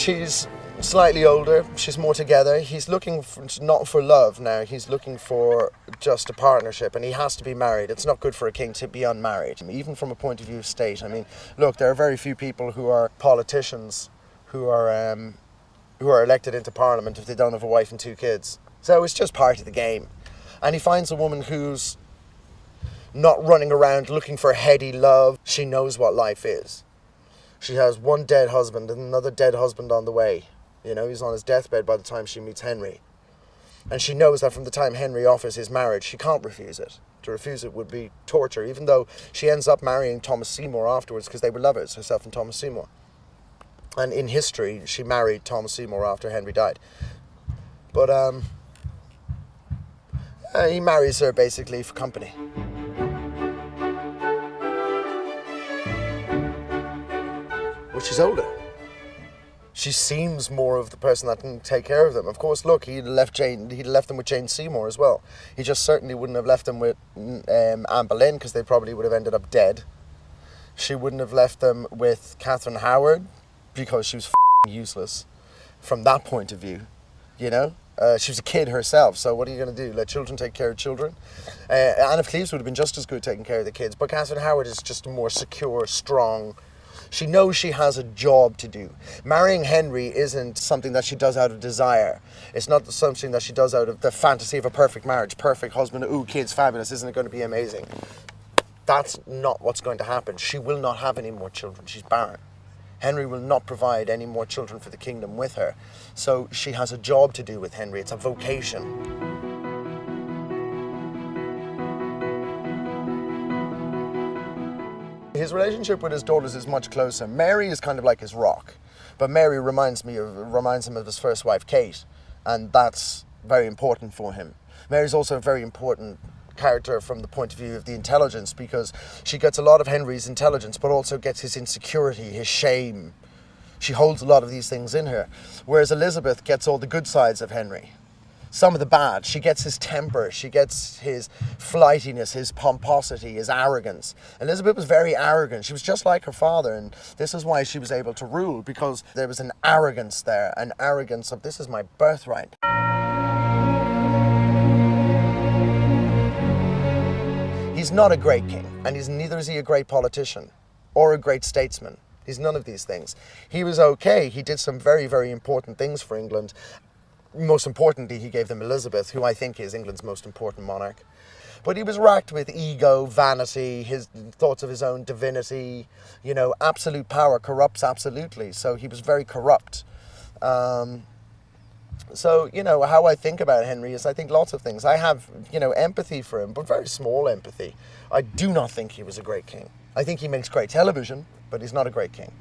She's slightly older, she's more together. He's looking not for love now, he's looking for just a partnership, and he has to be married. It's not good for a king to be unmarried, even from a point of view of state. I mean, look, there are very few people who are politicians who are elected into parliament if they don't have a wife and 2 kids. So it's just part of the game. And he finds a woman who's not running around looking for heady love. She knows what life is. She has one dead husband and another dead husband on the way. You know, he's on his deathbed by the time she meets Henry. And she knows that from the time Henry offers his marriage, she can't refuse it. To refuse it would be torture, even though she ends up marrying Thomas Seymour afterwards because they were lovers, herself and Thomas Seymour. And in history, she married Thomas Seymour after Henry died. But he marries her basically for company. Well, she's older. She seems more of the person that can take care of them. Of course, look, he'd left them with Jane Seymour as well. He just certainly wouldn't have left them with Anne Boleyn, because they probably would have ended up dead. She wouldn't have left them with Kathryn Howard, because she was useless from that point of view, you know? She was a kid herself, so what are you going to do? Let children take care of children? Anne of Cleves would have been just as good taking care of the kids, but Kathryn Howard is just a more secure, strong. She knows she has a job to do. Marrying Henry isn't something that she does out of desire. It's not something that she does out of the fantasy of a perfect marriage, perfect husband, ooh, kids, fabulous, isn't it going to be amazing? That's not what's going to happen. She will not have any more children. She's barren. Henry will not provide any more children for the kingdom with her. So she has a job to do with Henry. It's a vocation. His relationship with his daughters is much closer. Mary is kind of like his rock, but Mary reminds him of his first wife, Kate, and that's very important for him. Mary's also a very important character from the point of view of the intelligence, because she gets a lot of Henry's intelligence, but also gets his insecurity, his shame. She holds a lot of these things in her, whereas Elizabeth gets all the good sides of Henry. Some of the bad. She gets his temper, she gets his flightiness, his pomposity, his arrogance. Elizabeth was very arrogant. She was just like her father, and this is why she was able to rule, because there was an arrogance there, an arrogance of, this is my birthright. He's not a great king, and neither is he a great politician or a great statesman. He's none of these things. He was okay. He did some very, very important things for England. Most importantly, he gave them Elizabeth, who I think is England's most important monarch. But he was racked with ego, vanity, his thoughts of his own divinity. You know, absolute power corrupts absolutely. So he was very corrupt. So, you know, how I think about Henry is I think lots of things. I have, you know, empathy for him, but very small empathy. I do not think he was a great king. I think he makes great television, but he's not a great king.